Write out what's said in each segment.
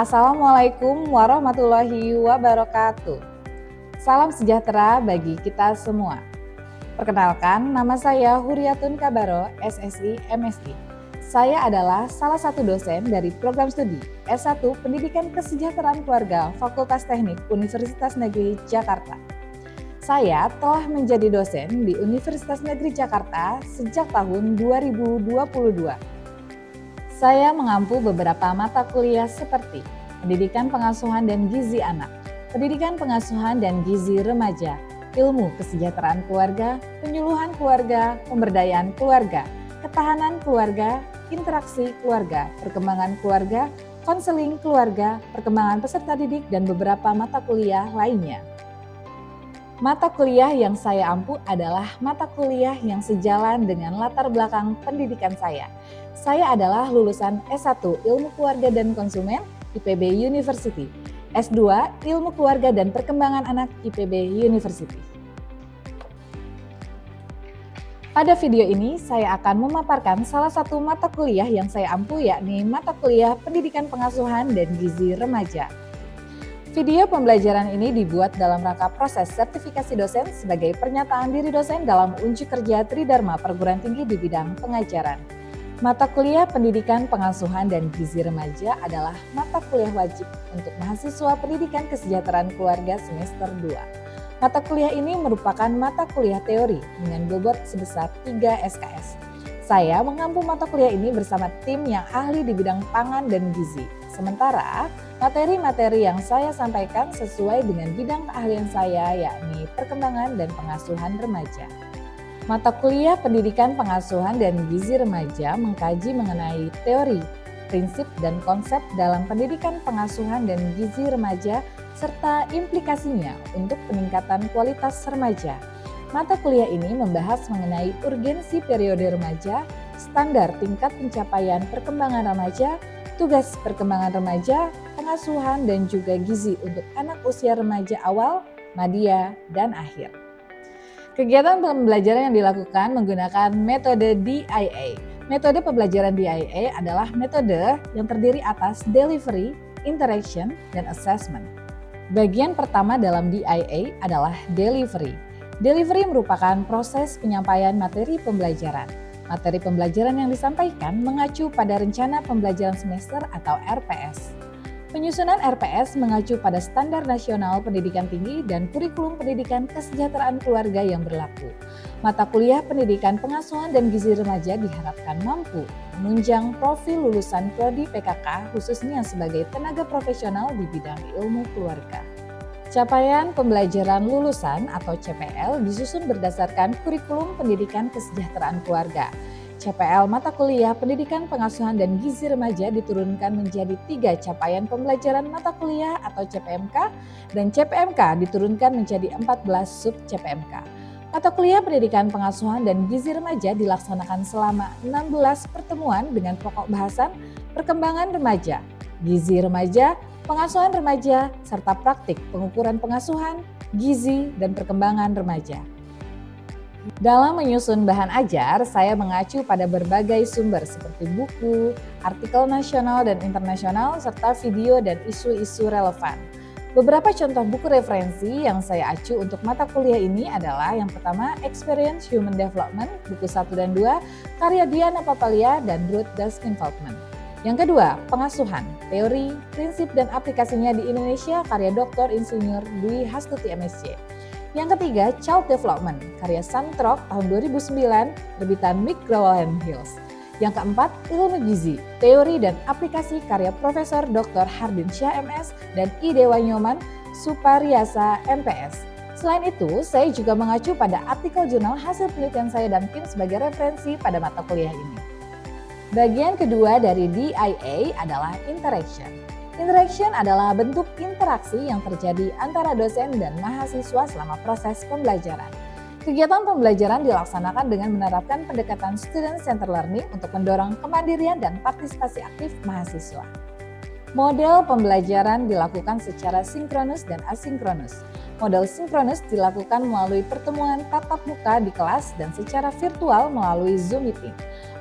Assalamualaikum warahmatullahi wabarakatuh. Salam sejahtera bagi kita semua. Perkenalkan, nama saya Huriatun Kabaro, SSI MSI. Saya adalah salah satu dosen dari program studi S1 Pendidikan Kesejahteraan Keluarga Fakultas Teknik Universitas Negeri Jakarta. Saya telah menjadi dosen di Universitas Negeri Jakarta sejak tahun 2022. Saya mengampu beberapa mata kuliah seperti Pendidikan Pengasuhan dan Gizi Anak, Pendidikan Pengasuhan dan Gizi Remaja, Ilmu Kesejahteraan Keluarga, Penyuluhan Keluarga, Pemberdayaan Keluarga, Ketahanan Keluarga, Interaksi Keluarga, Perkembangan Keluarga, Konseling Keluarga, Perkembangan Peserta Didik, dan beberapa mata kuliah lainnya. Mata kuliah yang saya ampu adalah mata kuliah yang sejalan dengan latar belakang pendidikan saya. Saya adalah lulusan S1 Ilmu Keluarga dan Konsumen IPB University, S2 Ilmu Keluarga dan Perkembangan Anak IPB University. Pada video ini saya akan memaparkan salah satu mata kuliah yang saya ampu, yakni mata kuliah Pendidikan Pengasuhan dan Gizi Remaja. Video pembelajaran ini dibuat dalam rangka proses sertifikasi dosen sebagai pernyataan diri dosen dalam unjuk kerja Tridharma Perguruan Tinggi di bidang pengajaran. Mata kuliah Pendidikan Pengasuhan dan Gizi Remaja adalah mata kuliah wajib untuk mahasiswa Pendidikan Kesejahteraan Keluarga semester 2. Mata kuliah ini merupakan mata kuliah teori dengan bobot sebesar 3 SKS. Saya mengampu mata kuliah ini bersama tim yang ahli di bidang pangan dan gizi. Sementara materi-materi yang saya sampaikan sesuai dengan bidang keahlian saya, yakni perkembangan dan pengasuhan remaja. Mata kuliah Pendidikan Pengasuhan dan Gizi Remaja mengkaji mengenai teori, prinsip, dan konsep dalam pendidikan pengasuhan dan gizi remaja serta implikasinya untuk peningkatan kualitas remaja. Mata kuliah ini membahas mengenai urgensi periode remaja, standar tingkat pencapaian perkembangan remaja, tugas perkembangan remaja, pengasuhan, dan juga gizi untuk anak usia remaja awal, madya, dan akhir. Kegiatan pembelajaran yang dilakukan menggunakan metode DIA. Metode pembelajaran DIA adalah metode yang terdiri atas delivery, interaction, dan assessment. Bagian pertama dalam DIA adalah delivery. Delivery merupakan proses penyampaian materi pembelajaran. Materi pembelajaran yang disampaikan mengacu pada rencana pembelajaran semester atau RPS. Penyusunan RPS mengacu pada Standar Nasional Pendidikan Tinggi dan Kurikulum Pendidikan Kesejahteraan Keluarga yang berlaku. Mata kuliah Pendidikan Pengasuhan dan Gizi Remaja diharapkan mampu menunjang profil lulusan Prodi PKK khususnya sebagai tenaga profesional di bidang ilmu keluarga. Capaian pembelajaran lulusan atau CPL disusun berdasarkan Kurikulum Pendidikan Kesejahteraan Keluarga. CPL mata kuliah Pendidikan Pengasuhan dan Gizi Remaja diturunkan menjadi 3 capaian pembelajaran mata kuliah atau CPMK, dan CPMK diturunkan menjadi 14 sub CPMK. Mata kuliah Pendidikan Pengasuhan dan Gizi Remaja dilaksanakan selama 16 pertemuan dengan pokok bahasan perkembangan remaja, gizi remaja, pengasuhan remaja, serta praktik pengukuran pengasuhan, gizi, dan perkembangan remaja. Dalam menyusun bahan ajar, saya mengacu pada berbagai sumber seperti buku, artikel nasional dan internasional, serta video dan isu-isu relevan. Beberapa contoh buku referensi yang saya acu untuk mata kuliah ini adalah yang pertama, Experience Human Development, buku 1 dan 2, karya Diana Papalia dan Ruth Dask-Involvement. Yang kedua, Pengasuhan, teori, prinsip, dan aplikasinya di Indonesia, karya Dr. Insinyur Dwi Hastuti MSc. Yang ketiga, Child Development, karya Santrok tahun 2009, terbitan McGraw-Hill Hills. Yang keempat, Ilmu Gizi, teori dan aplikasi karya Profesor Dr. Hardin Syah MS dan I. Dewa Nyoman Supariasa MPS. Selain itu, saya juga mengacu pada artikel jurnal hasil penelitian saya dan tim sebagai referensi pada mata kuliah ini. Bagian kedua dari DIA adalah interaction. Interaction adalah bentuk interaksi yang terjadi antara dosen dan mahasiswa selama proses pembelajaran. Kegiatan pembelajaran dilaksanakan dengan menerapkan pendekatan student-centered learning untuk mendorong kemandirian dan partisipasi aktif mahasiswa. Model pembelajaran dilakukan secara sinkronus dan asinkronus. Model sinkronus dilakukan melalui pertemuan tatap muka di kelas dan secara virtual melalui Zoom Meeting.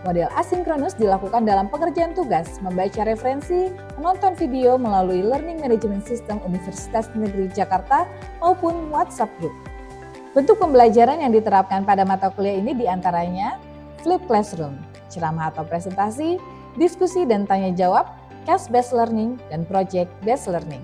Model asinkronus dilakukan dalam pengerjaan tugas, membaca referensi, menonton video melalui Learning Management System Universitas Negeri Jakarta maupun WhatsApp Group. Bentuk pembelajaran yang diterapkan pada mata kuliah ini diantaranya Flip Classroom, ceramah atau presentasi, diskusi dan tanya jawab, case-based learning, dan project-based learning.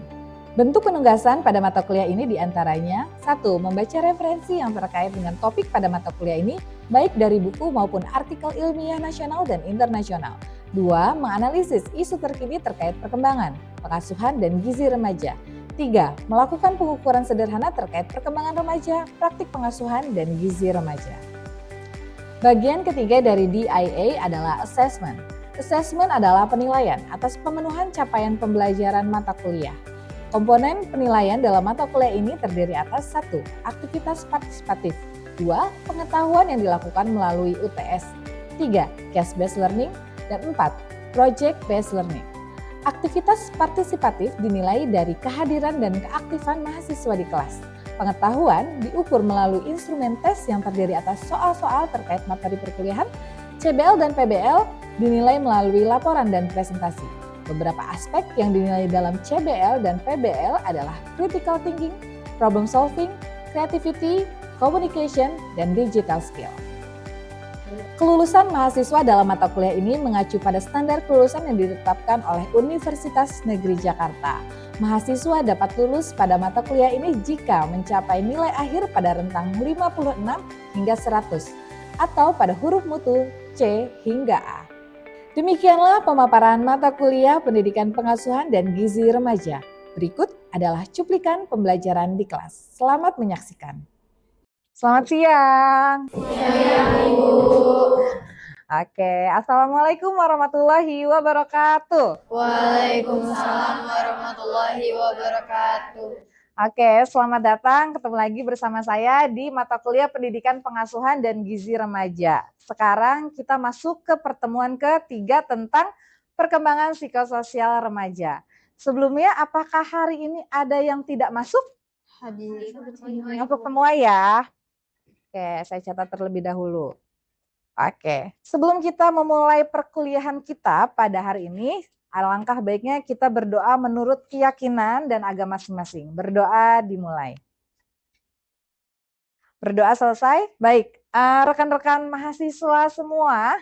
Bentuk penugasan pada mata kuliah ini diantaranya 1. Membaca referensi yang terkait dengan topik pada mata kuliah ini, baik dari buku maupun artikel ilmiah nasional dan internasional. 2. Menganalisis isu terkini terkait perkembangan, pengasuhan, dan gizi remaja. 3. Melakukan pengukuran sederhana terkait perkembangan remaja, praktik pengasuhan, dan gizi remaja. Bagian ketiga dari DIA adalah assessment. Assessment adalah penilaian atas pemenuhan capaian pembelajaran mata kuliah. Komponen penilaian dalam mata kuliah ini terdiri atas 1. Aktivitas partisipatif, 2. Pengetahuan yang dilakukan melalui UTS, 3. Case-based learning, dan 4. Project-based learning. Aktivitas partisipatif dinilai dari kehadiran dan keaktifan mahasiswa di kelas. Pengetahuan diukur melalui instrumen tes yang terdiri atas soal-soal terkait materi perkuliahan. CBL dan PBL dinilai melalui laporan dan presentasi. Beberapa aspek yang dinilai dalam CBL dan PBL adalah critical thinking, problem solving, creativity, communication, dan digital skill. Kelulusan mahasiswa dalam mata kuliah ini mengacu pada standar kelulusan yang ditetapkan oleh Universitas Negeri Jakarta. Mahasiswa dapat lulus pada mata kuliah ini jika mencapai nilai akhir pada rentang 56 hingga 100 atau pada huruf mutu C hingga A. Demikianlah pemaparan mata kuliah Pendidikan Pengasuhan dan Gizi Remaja. Berikut adalah cuplikan pembelajaran di kelas. Selamat menyaksikan. Selamat siang. Siang, Ibu. Oke, Assalamualaikum warahmatullahi wabarakatuh. Waalaikumsalam warahmatullahi wabarakatuh. Oke, selamat datang. Ketemu lagi bersama saya di mata kuliah Pendidikan Pengasuhan dan Gizi Remaja. Sekarang kita masuk ke pertemuan ketiga tentang perkembangan psikososial remaja. Sebelumnya, apakah hari ini ada yang tidak masuk? Hadir. Masuk semua ya. Oke, saya catat terlebih dahulu. Oke, sebelum kita memulai perkuliahan kita pada hari ini, alangkah baiknya kita berdoa menurut keyakinan dan agama masing-masing. Berdoa dimulai. Berdoa selesai? Baik, rekan-rekan mahasiswa semua,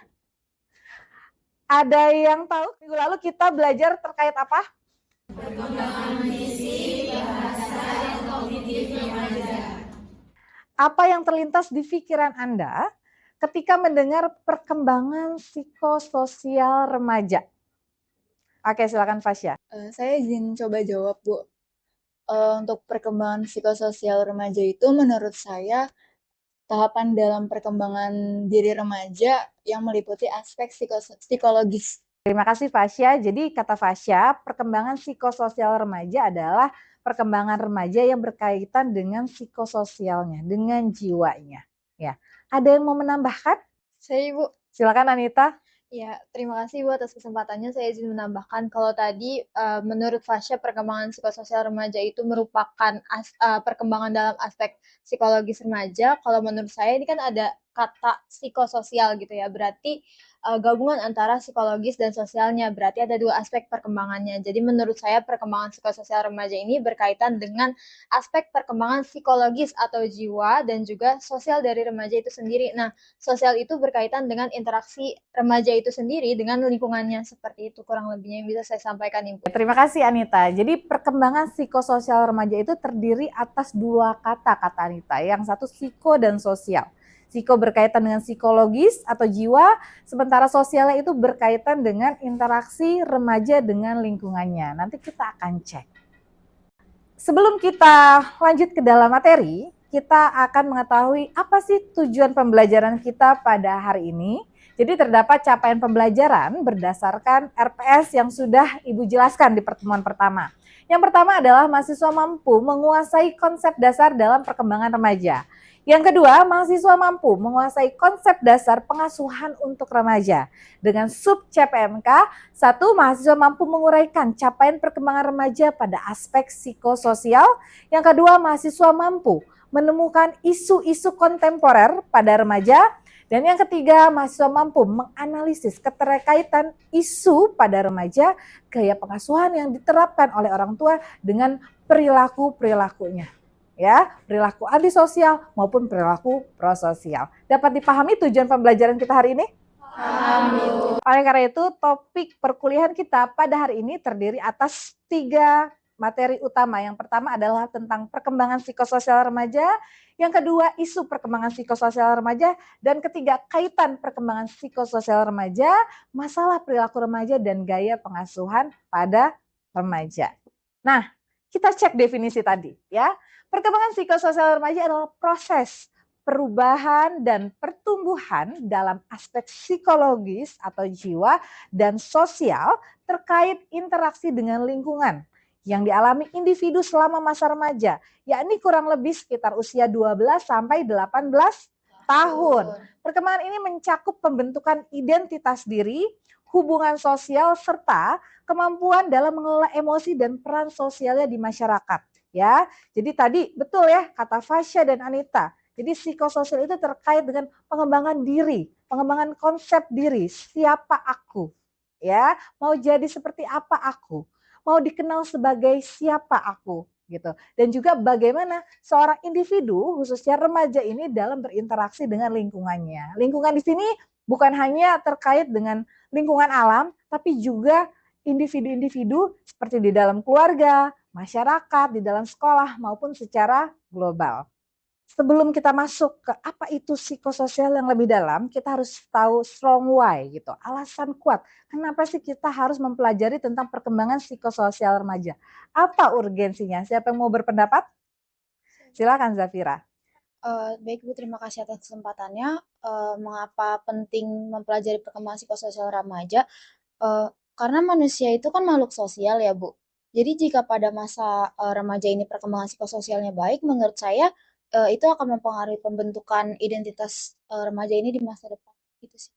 ada yang tahu minggu lalu kita belajar terkait apa? Perkembangan fisik, bahasa, dan kognitif remaja. Apa yang terlintas di pikiran Anda ketika mendengar perkembangan psikososial remaja? Oke, silakan Fasya. Saya izin coba jawab, Bu. Untuk perkembangan psikososial remaja itu menurut saya tahapan dalam perkembangan diri remaja yang meliputi aspek psikologis. Terima kasih Fasya. Jadi kata Fasya, perkembangan psikososial remaja adalah perkembangan remaja yang berkaitan dengan psikososialnya, dengan jiwanya. Ya, ada yang mau menambahkan? Saya, Ibu. Silakan Anita. Ya, terima kasih Bu atas kesempatannya. Saya izin menambahkan kalau tadi menurut Fasya perkembangan psikososial remaja itu merupakan perkembangan dalam aspek psikologis remaja. Kalau menurut saya ini kan ada kata psikososial gitu ya, berarti gabungan antara psikologis dan sosialnya, berarti ada dua aspek perkembangannya. Jadi menurut saya perkembangan psikososial remaja ini berkaitan dengan aspek perkembangan psikologis atau jiwa dan juga sosial dari remaja itu sendiri. Nah, sosial itu berkaitan dengan interaksi remaja itu sendiri dengan lingkungannya, seperti itu kurang lebihnya yang bisa saya sampaikan, Ibu. Terima kasih Anita. Jadi perkembangan psikososial remaja itu terdiri atas dua kata Anita. Yang satu psiko dan sosial. Psiko berkaitan dengan psikologis atau jiwa, sementara sosialnya itu berkaitan dengan interaksi remaja dengan lingkungannya. Nanti kita akan cek. Sebelum kita lanjut ke dalam materi, kita akan mengetahui apa sih tujuan pembelajaran kita pada hari ini. Jadi terdapat capaian pembelajaran berdasarkan RPS yang sudah Ibu jelaskan di pertemuan pertama. Yang pertama adalah mahasiswa mampu menguasai konsep dasar dalam perkembangan remaja. Yang kedua, mahasiswa mampu menguasai konsep dasar pengasuhan untuk remaja. Dengan sub CPMK, 1. Mahasiswa mampu menguraikan capaian perkembangan remaja pada aspek psikososial. Yang kedua, mahasiswa mampu menemukan isu-isu kontemporer pada remaja. Dan yang ketiga, mahasiswa mampu menganalisis keterkaitan isu pada remaja, gaya pengasuhan yang diterapkan oleh orang tua dengan perilaku-perilakunya. Ya, perilaku antisosial maupun perilaku prososial. Dapat dipahami tujuan pembelajaran kita hari ini? Oleh karena itu, topik perkuliahan kita pada hari ini terdiri atas 3 materi utama. Yang pertama adalah tentang perkembangan psikososial remaja, yang kedua isu perkembangan psikososial remaja, dan ketiga kaitan perkembangan psikososial remaja, masalah perilaku remaja, dan gaya pengasuhan pada remaja. Nah, kita cek definisi tadi ya. Perkembangan psikososial remaja adalah proses perubahan dan pertumbuhan dalam aspek psikologis atau jiwa dan sosial terkait interaksi dengan lingkungan yang dialami individu selama masa remaja, yakni kurang lebih sekitar usia 12 sampai 18 tahun. Perkembangan ini mencakup pembentukan identitas diri, hubungan sosial, serta kemampuan dalam mengelola emosi dan peran sosialnya di masyarakat. Ya, jadi tadi betul ya kata Fasya dan Anita. Jadi psikososial itu terkait dengan pengembangan diri, pengembangan konsep diri, siapa aku, ya, mau jadi seperti apa aku, mau dikenal sebagai siapa aku, gitu. Dan juga bagaimana seorang individu, khususnya remaja ini dalam berinteraksi dengan lingkungannya. Lingkungan di sini bukan hanya terkait dengan lingkungan alam, tapi juga individu-individu seperti di dalam keluarga, masyarakat, di dalam sekolah maupun secara global. Sebelum kita masuk ke apa itu psikososial yang lebih dalam, kita harus tahu strong why gitu, alasan kuat. Kenapa sih kita harus mempelajari tentang perkembangan psikososial remaja? Apa urgensinya? Siapa yang mau berpendapat? Silakan Zafira. Baik Bu, terima kasih atas kesempatannya. Mengapa penting mempelajari perkembangan psikososial remaja? Karena manusia itu kan makhluk sosial ya Bu. Jadi jika pada masa remaja ini perkembangan psikososialnya baik, menurut saya itu akan mempengaruhi pembentukan identitas remaja ini di masa depan. Gitu sih.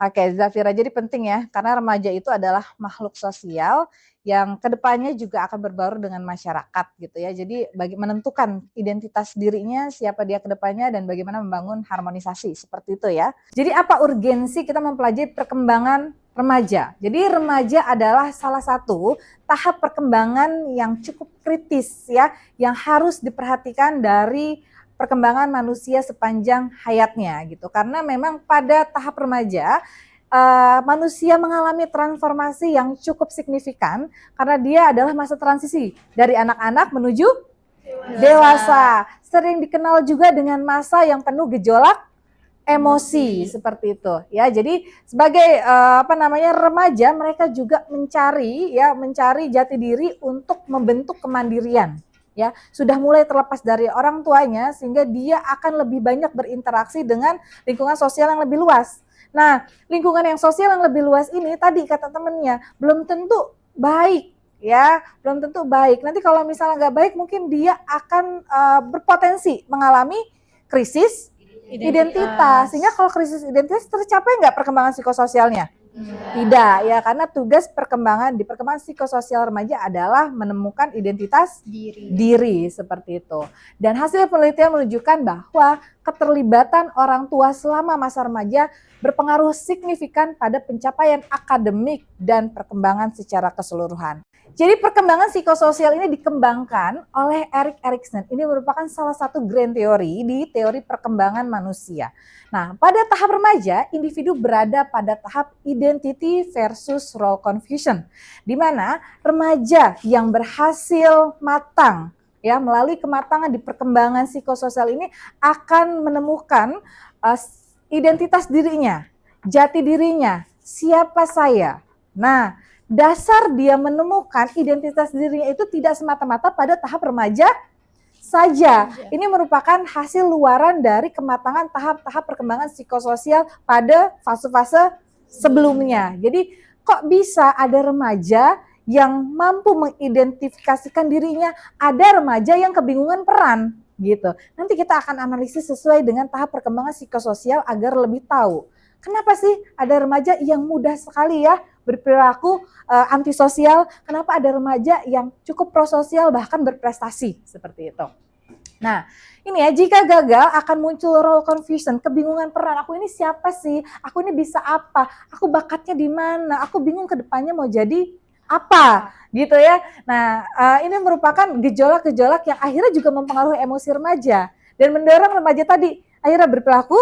Oke, Zafira, jadi penting ya, karena remaja itu adalah makhluk sosial yang kedepannya juga akan berbaur dengan masyarakat gitu ya. Jadi bagi menentukan identitas dirinya, siapa dia kedepannya, dan bagaimana membangun harmonisasi seperti itu ya. Jadi apa urgensi kita mempelajari perkembangan remaja? Jadi remaja adalah salah satu tahap perkembangan yang cukup kritis ya, yang harus diperhatikan dari perkembangan manusia sepanjang hayatnya gitu. Karena memang pada tahap remaja manusia mengalami transformasi yang cukup signifikan karena dia adalah masa transisi dari anak-anak menuju dewasa. Sering dikenal juga dengan masa yang penuh gejolak emosi seperti itu ya. Jadi sebagai remaja, mereka juga mencari jati diri untuk membentuk kemandirian. Ya, sudah mulai terlepas dari orang tuanya sehingga dia akan lebih banyak berinteraksi dengan lingkungan sosial yang lebih luas. Nah, lingkungan yang sosial yang lebih luas ini tadi kata temennya belum tentu baik ya, belum tentu baik. Nanti kalau misalnya nggak baik mungkin dia akan berpotensi mengalami krisis identitas. Sehingga kalau krisis identitas tercapai nggak perkembangan psikososialnya? Tidak ya, karena tugas perkembangan psikososial remaja adalah menemukan identitas diri seperti itu. Dan hasil penelitian menunjukkan bahwa keterlibatan orang tua selama masa remaja berpengaruh signifikan pada pencapaian akademik dan perkembangan secara keseluruhan. Jadi perkembangan psikososial ini dikembangkan oleh Erik Erikson. Ini merupakan salah satu grand teori di teori perkembangan manusia. Nah, pada tahap remaja, individu berada pada tahap identity versus role confusion, di mana remaja yang berhasil matang ya melalui kematangan di perkembangan psikososial ini akan menemukan identitas dirinya, jati dirinya, siapa saya. Nah, dasar dia menemukan identitas dirinya itu tidak semata-mata pada tahap remaja saja. Ini merupakan hasil luaran dari kematangan tahap-tahap perkembangan psikososial pada fase-fase sebelumnya. Jadi kok bisa ada remaja yang mampu mengidentifikasikan dirinya, ada remaja yang kebingungan peran gitu. Nanti kita akan analisis sesuai dengan tahap perkembangan psikososial agar lebih tahu. Kenapa sih ada remaja yang mudah sekali ya berperilaku antisosial? Kenapa ada remaja yang cukup prososial bahkan berprestasi seperti itu? Nah, ini ya, jika gagal akan muncul role confusion, kebingungan peran. Aku ini siapa sih? Aku ini bisa apa? Aku bakatnya di mana? Aku bingung ke depannya mau jadi apa? Gitu ya. Nah, ini merupakan gejolak-gejolak yang akhirnya juga mempengaruhi emosi remaja dan mendorong remaja tadi akhirnya berperilaku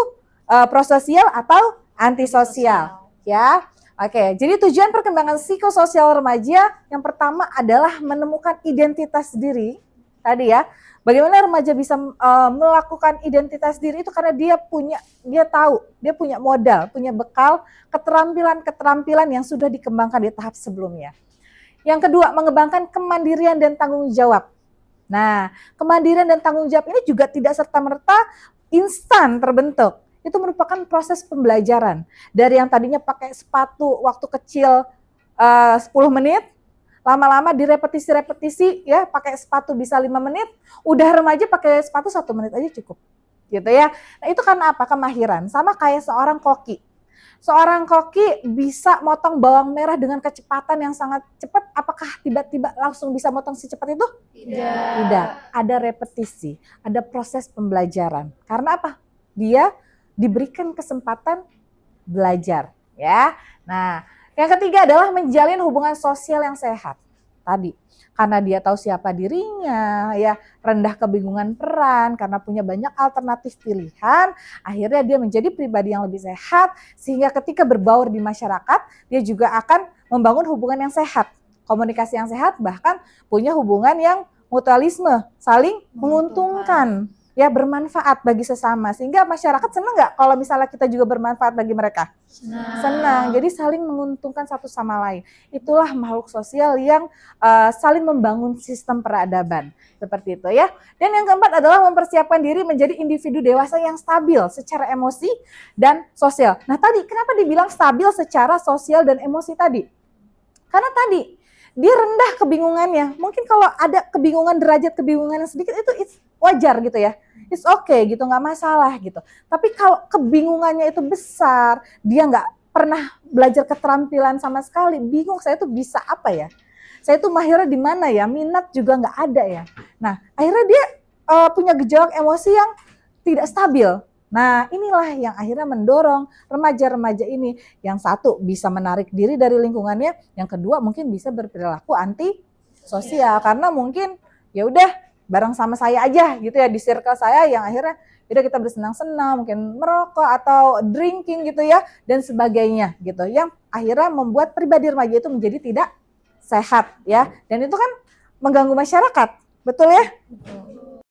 prososial atau antisosial. Ya. Oke, jadi tujuan perkembangan psikososial remaja yang pertama adalah menemukan identitas diri. Tadi ya, bagaimana remaja bisa melakukan identitas diri itu karena dia tahu, dia punya modal, punya bekal, keterampilan-keterampilan yang sudah dikembangkan di tahap sebelumnya. Yang kedua, mengembangkan kemandirian dan tanggung jawab. Nah, kemandirian dan tanggung jawab ini juga tidak serta-merta instan terbentuk. Itu merupakan proses pembelajaran. Dari yang tadinya pakai sepatu waktu kecil 10 menit, lama-lama direpetisi-repetisi ya, pakai sepatu bisa 5 menit, udah remaja pakai sepatu 1 menit aja cukup. Gitu ya. Nah, itu karena apa? Kemahiran. Sama kayak seorang koki. Seorang koki bisa motong bawang merah dengan kecepatan yang sangat cepat, apakah tiba-tiba langsung bisa motong secepat itu? Tidak. Ada repetisi, ada proses pembelajaran. Karena apa? Dia diberikan kesempatan belajar, ya. Nah, yang ketiga adalah menjalin hubungan sosial yang sehat. Tadi, karena dia tahu siapa dirinya, ya, rendah kebingungan peran, karena punya banyak alternatif pilihan, akhirnya dia menjadi pribadi yang lebih sehat, sehingga ketika berbaur di masyarakat, dia juga akan membangun hubungan yang sehat, komunikasi yang sehat, bahkan punya hubungan yang mutualisme, saling menguntungkan, ya, bermanfaat bagi sesama, sehingga masyarakat senang nggak kalau misalnya kita juga bermanfaat bagi mereka? Senang. Jadi saling menguntungkan satu sama lain. Itulah makhluk sosial yang saling membangun sistem peradaban. Seperti itu ya. Dan yang keempat adalah mempersiapkan diri menjadi individu dewasa yang stabil secara emosi dan sosial. Nah tadi kenapa dibilang stabil secara sosial dan emosi tadi? Karena tadi dia rendah kebingungannya. Mungkin kalau ada kebingungan, derajat kebingungan yang sedikit itu wajar gitu ya. It's okay gitu, nggak masalah gitu. Tapi kalau kebingungannya itu besar, dia nggak pernah belajar keterampilan sama sekali, bingung saya tuh bisa apa ya? Saya tuh mahirnya di mana ya? Minat juga nggak ada ya. Nah, akhirnya dia punya gejolak emosi yang tidak stabil. Nah, inilah yang akhirnya mendorong remaja-remaja ini. Yang satu bisa menarik diri dari lingkungannya, yang kedua mungkin bisa berperilaku anti sosial karena mungkin ya udah bareng sama saya aja gitu ya di circle saya yang akhirnya udah kita bersenang-senang, mungkin merokok atau drinking gitu ya dan sebagainya gitu. Yang akhirnya membuat pribadi remaja itu menjadi tidak sehat ya. Dan itu kan mengganggu masyarakat. Betul ya?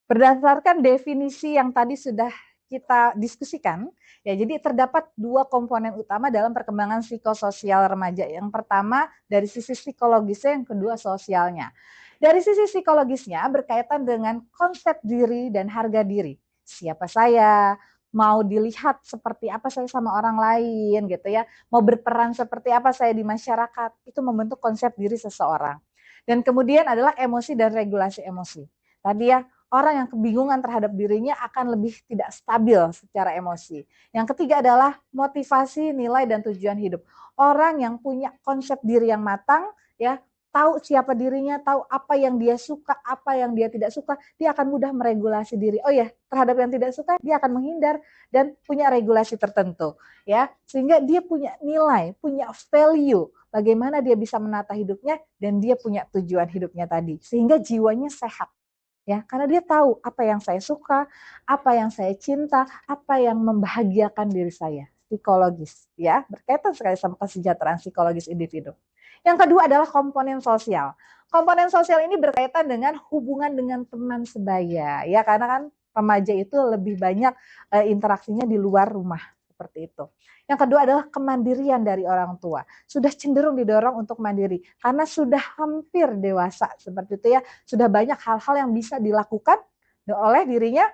Berdasarkan definisi yang tadi sudah kita diskusikan, ya jadi terdapat dua komponen utama dalam perkembangan psikososial remaja. Yang pertama dari sisi psikologisnya, yang kedua sosialnya. Dari sisi psikologisnya berkaitan dengan konsep diri dan harga diri. Siapa saya, mau dilihat seperti apa saya sama orang lain gitu ya, mau berperan seperti apa saya di masyarakat, itu membentuk konsep diri seseorang. Dan kemudian adalah emosi dan regulasi emosi. Tadi ya, orang yang kebingungan terhadap dirinya akan lebih tidak stabil secara emosi. Yang ketiga adalah motivasi, nilai, dan tujuan hidup. Orang yang punya konsep diri yang matang, ya, tahu siapa dirinya, tahu apa yang dia suka, apa yang dia tidak suka, dia akan mudah meregulasi diri. Oh ya, terhadap yang tidak suka, dia akan menghindar dan punya regulasi tertentu. Ya, sehingga dia punya nilai, punya value, bagaimana dia bisa menata hidupnya, dan dia punya tujuan hidupnya tadi. Sehingga jiwanya sehat. Ya, karena dia tahu apa yang saya suka, apa yang saya cinta, apa yang membahagiakan diri saya, psikologis, ya, berkaitan sekali sama kesejahteraan psikologis individu. Yang kedua adalah komponen sosial. Komponen sosial ini berkaitan dengan hubungan dengan teman sebaya, ya, karena kan remaja itu lebih banyak interaksinya di luar rumah, seperti itu. Yang kedua adalah kemandirian dari orang tua. Sudah cenderung didorong untuk mandiri karena sudah hampir dewasa seperti itu ya. Sudah banyak hal-hal yang bisa dilakukan oleh dirinya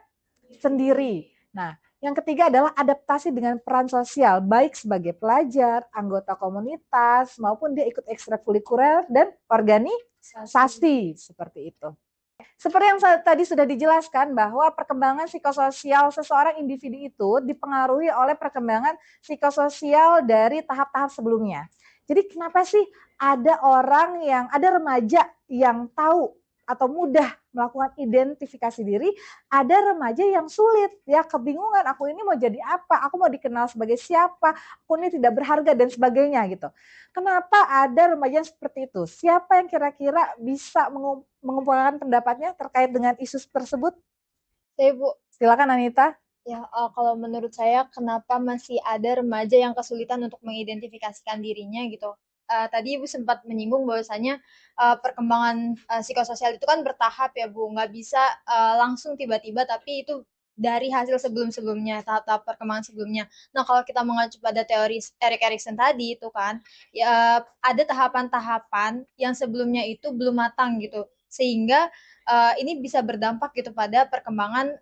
sendiri. Nah, yang ketiga adalah adaptasi dengan peran sosial, baik sebagai pelajar, anggota komunitas, maupun dia ikut ekstrakurikuler dan organisasi seperti itu. Seperti yang tadi sudah dijelaskan bahwa perkembangan psikososial seseorang individu itu dipengaruhi oleh perkembangan psikososial dari tahap-tahap sebelumnya. Jadi kenapa sih ada remaja yang tahu atau mudah melakukan identifikasi diri, ada remaja yang sulit ya, kebingungan, aku ini mau jadi apa, aku mau dikenal sebagai siapa, aku ini tidak berharga dan sebagainya gitu. Kenapa ada remaja yang seperti itu? Siapa yang kira-kira bisa mengumpulkan pendapatnya terkait dengan isu tersebut? Saya, Bu. Silakan Anita. Ya, kalau menurut saya kenapa masih ada remaja yang kesulitan untuk mengidentifikasikan dirinya gitu. Tadi Ibu sempat menyinggung bahwasanya perkembangan psikososial itu kan bertahap ya Bu, nggak bisa langsung tiba-tiba, tapi itu dari hasil sebelum-sebelumnya, tahap-tahap perkembangan sebelumnya. Nah, kalau kita mengacu pada teori Erik Erikson tadi itu kan, ya ada tahapan-tahapan yang sebelumnya itu belum matang gitu, sehingga ini bisa berdampak gitu pada perkembangan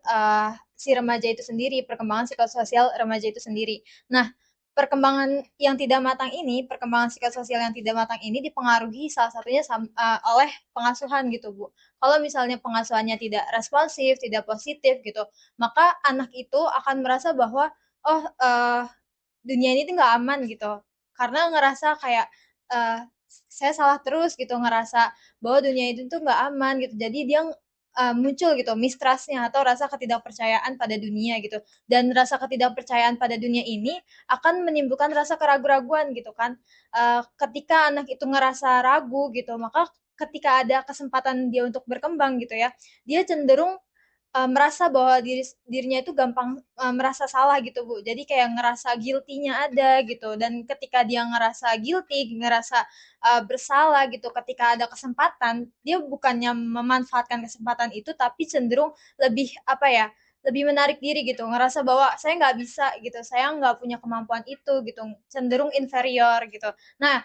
si remaja itu sendiri, perkembangan psikososial remaja itu sendiri. Nah, perkembangan yang tidak matang ini, perkembangan psikososial yang tidak matang ini dipengaruhi salah satunya oleh pengasuhan gitu, Bu. Kalau misalnya pengasuhannya tidak responsif, tidak positif gitu, maka anak itu akan merasa bahwa, oh, dunia ini tuh nggak aman gitu. Karena ngerasa kayak, saya salah terus gitu, ngerasa bahwa dunia itu tuh nggak aman gitu. Jadi dia muncul gitu mistrust-nya atau rasa ketidakpercayaan pada dunia gitu. Dan rasa ketidakpercayaan pada dunia ini akan menimbulkan rasa keraguan-raguan gitu kan. Ketika anak itu ngerasa ragu gitu, maka ketika ada kesempatan dia untuk berkembang gitu ya, dia cenderung merasa bahwa dirinya itu gampang merasa salah gitu, Bu. Jadi kayak ngerasa guilty-nya ada gitu, dan ketika dia ngerasa guilty, ngerasa bersalah gitu ketika ada kesempatan, dia bukannya memanfaatkan kesempatan itu, tapi cenderung lebih, apa ya, lebih menarik diri gitu, ngerasa bahwa saya nggak bisa gitu, saya nggak punya kemampuan itu gitu, cenderung inferior gitu. Nah,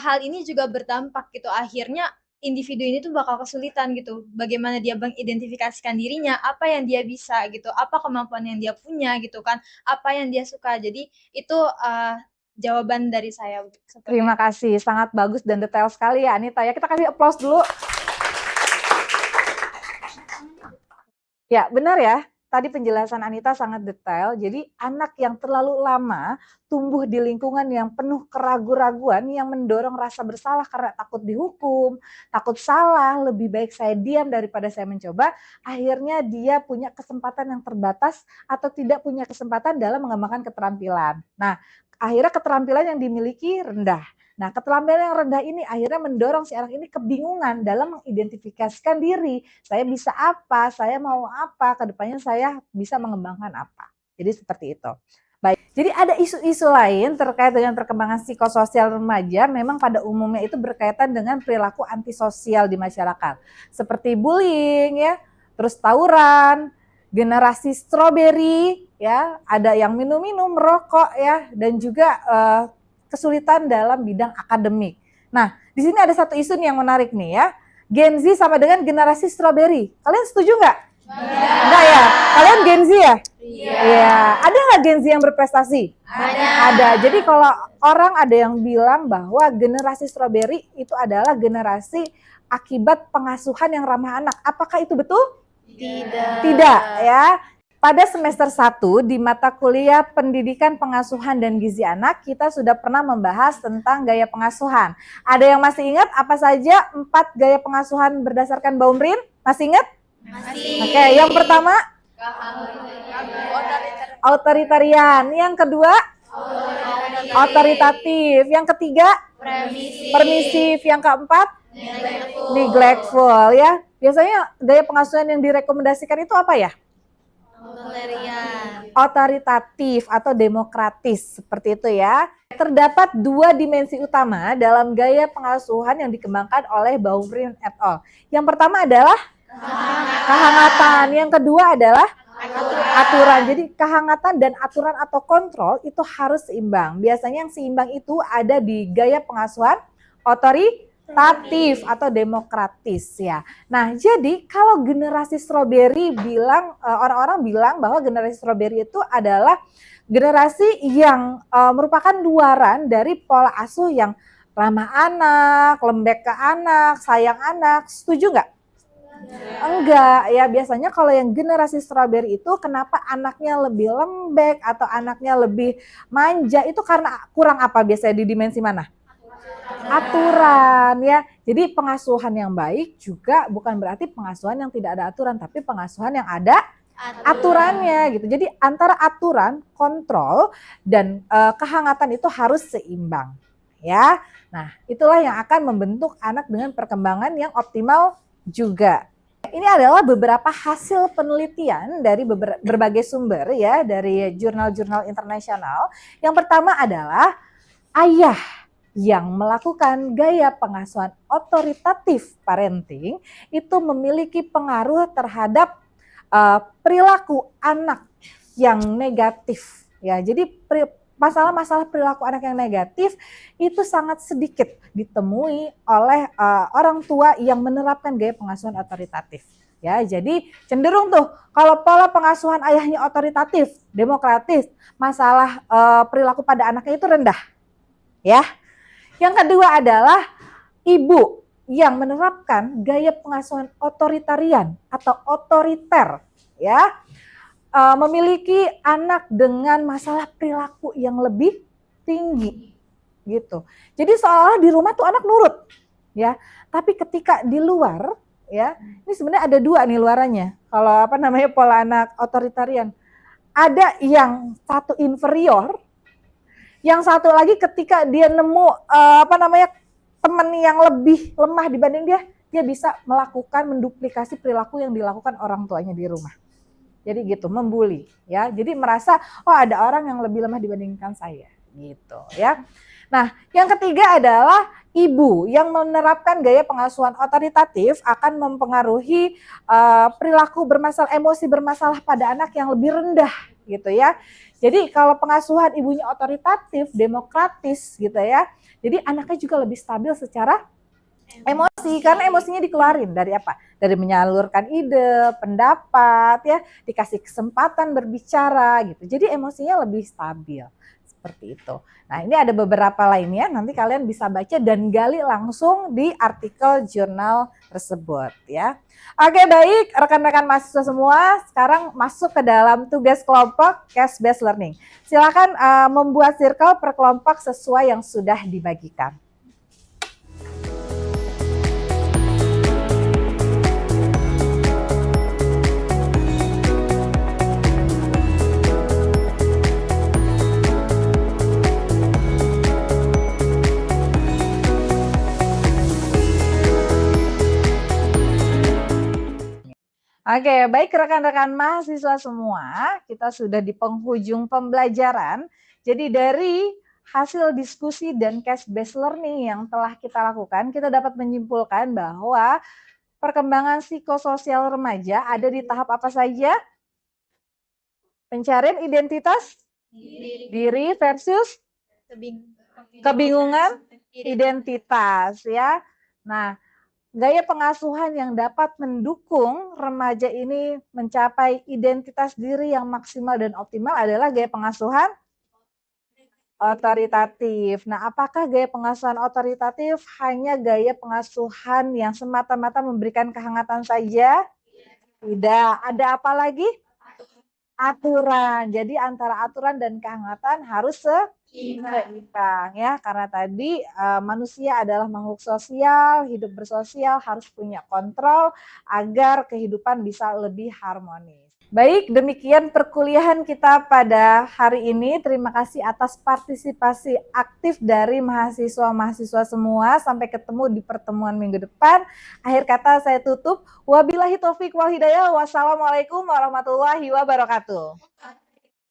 hal ini juga berdampak gitu, akhirnya individu ini tuh bakal kesulitan gitu, bagaimana dia mengidentifikasikan dirinya, apa yang dia bisa gitu, apa kemampuan yang dia punya gitu kan, apa yang dia suka. Jadi itu jawaban dari saya. Terima kasih, sangat bagus dan detail sekali ya Anita ya. Kita kasih applause dulu. Ya, benar ya. Tadi penjelasan Anita sangat detail. Jadi anak yang terlalu lama tumbuh di lingkungan yang penuh keraguan-raguan yang mendorong rasa bersalah karena takut dihukum, takut salah, lebih baik saya diam daripada saya mencoba. Akhirnya dia punya kesempatan yang terbatas atau tidak punya kesempatan dalam mengembangkan keterampilan. Nah, akhirnya keterampilan yang dimiliki rendah. Nah, keterampilan yang rendah ini akhirnya mendorong si anak ini kebingungan dalam mengidentifikasikan diri. Saya bisa apa, saya mau apa, kedepannya saya bisa mengembangkan apa. Jadi seperti itu. Baik, jadi ada isu-isu lain terkait dengan perkembangan psikososial remaja, memang pada umumnya itu berkaitan dengan perilaku antisosial di masyarakat. Seperti bullying, ya, terus tawuran, generasi stroberi, ya, ada yang minum-minum, merokok, ya, dan juga kesulitan dalam bidang akademik. Nah, di sini ada satu isu nih yang menarik nih ya. Gen Z sama dengan generasi strawberry. Kalian setuju nggak? Enggak ya? Kalian Gen Z ya? Iya. Ada nggak Gen Z yang berprestasi? Ada. Jadi kalau orang ada yang bilang bahwa generasi strawberry itu adalah generasi akibat pengasuhan yang ramah anak. Apakah itu betul? Tidak ya. Pada semester 1 di mata kuliah Pendidikan Pengasuhan dan Gizi Anak, kita sudah pernah membahas tentang gaya pengasuhan. Ada yang masih ingat apa saja 4 gaya pengasuhan berdasarkan Baumrin? Masih ingat? Masih. Oke, yang pertama? Otoritarian. Yang kedua? Otoritatif. Yang ketiga? Permisif. Yang keempat? Neglectful. Ya. Biasanya gaya pengasuhan yang direkomendasikan itu apa ya? Otoritatif atau demokratis, seperti itu ya. Terdapat 2 dimensi utama dalam gaya pengasuhan yang dikembangkan oleh Baumrin et al. Yang pertama adalah kehangatan, yang kedua adalah aturan. Jadi kehangatan dan aturan atau kontrol itu harus seimbang. Biasanya yang seimbang itu ada di gaya pengasuhan otoritatif atau demokratis ya. Nah, jadi kalau generasi strawberry bilang, orang-orang bilang bahwa generasi strawberry itu adalah generasi yang merupakan luaran dari pola asuh yang ramah anak, lembek ke anak, sayang anak. Setuju nggak? Enggak ya, biasanya kalau yang generasi strawberry itu kenapa anaknya lebih lembek atau anaknya lebih manja itu karena kurang apa biasanya di dimensi mana? aturan ya. Jadi pengasuhan yang baik juga bukan berarti pengasuhan yang tidak ada aturan, tapi pengasuhan yang ada aturannya gitu. Jadi antara aturan, kontrol, dan kehangatan itu harus seimbang ya. Nah, itulah yang akan membentuk anak dengan perkembangan yang optimal juga. Ini adalah beberapa hasil penelitian dari berbagai sumber ya, dari jurnal-jurnal internasional. Yang pertama adalah ayah yang melakukan gaya pengasuhan otoritatif parenting itu memiliki pengaruh terhadap perilaku anak yang negatif ya. Jadi masalah-masalah perilaku anak yang negatif itu sangat sedikit ditemui oleh orang tua yang menerapkan gaya pengasuhan otoritatif. Ya, jadi cenderung tuh kalau pola pengasuhan ayahnya otoritatif, demokratis, masalah perilaku pada anaknya itu rendah. Ya. Yang kedua adalah ibu yang menerapkan gaya pengasuhan otoritarian atau otoriter, ya, memiliki anak dengan masalah perilaku yang lebih tinggi, gitu. Jadi seolah di rumah tuh anak nurut, ya. Tapi ketika di luar, ya, ini sebenarnya ada dua nih luarannya. Kalau pola anak otoritarian, ada yang satu inferior, yang satu lagi ketika dia nemu teman yang lebih lemah dibanding dia bisa melakukan menduplikasi perilaku yang dilakukan orang tuanya di rumah. Jadi gitu, membuli ya. Jadi merasa ada orang yang lebih lemah dibandingkan saya gitu ya. Nah, yang ketiga adalah ibu yang menerapkan gaya pengasuhan otoritatif akan mempengaruhi perilaku emosi bermasalah pada anak yang lebih rendah gitu ya. Jadi kalau pengasuhan ibunya otoritatif, demokratis gitu ya. Jadi anaknya juga lebih stabil secara emosi karena emosinya dikeluarin dari apa? Dari menyalurkan ide, pendapat ya, dikasih kesempatan berbicara gitu. Jadi emosinya lebih stabil. Seperti itu. Nah, ini ada beberapa lainnya, nanti kalian bisa baca dan gali langsung di artikel jurnal tersebut ya. Oke, baik rekan-rekan mahasiswa semua, sekarang masuk ke dalam tugas kelompok case based learning. Silakan membuat circle per kelompok sesuai yang sudah dibagikan. Oke, baik rekan-rekan mahasiswa semua, kita sudah di penghujung pembelajaran. Jadi dari hasil diskusi dan case-based learning yang telah kita lakukan, kita dapat menyimpulkan bahwa perkembangan psikososial remaja ada di tahap apa saja? Pencarian identitas diri versus kebingungan identitas ya. Nah, gaya pengasuhan yang dapat mendukung remaja ini mencapai identitas diri yang maksimal dan optimal adalah gaya pengasuhan otoritatif. Nah, apakah gaya pengasuhan otoritatif hanya gaya pengasuhan yang semata-mata memberikan kehangatan saja? Tidak. Ada apa lagi? Aturan. Jadi antara aturan dan kehangatan harus seimbang ya, karena tadi manusia adalah makhluk sosial, hidup bersosial, harus punya kontrol agar kehidupan bisa lebih harmonis. Baik, demikian perkuliahan kita pada hari ini. Terima kasih atas partisipasi aktif dari mahasiswa-mahasiswa semua. Sampai ketemu di pertemuan minggu depan. Akhir kata saya tutup. Wabillahi taufik wal hidayah. Wassalamualaikum warahmatullahi wabarakatuh.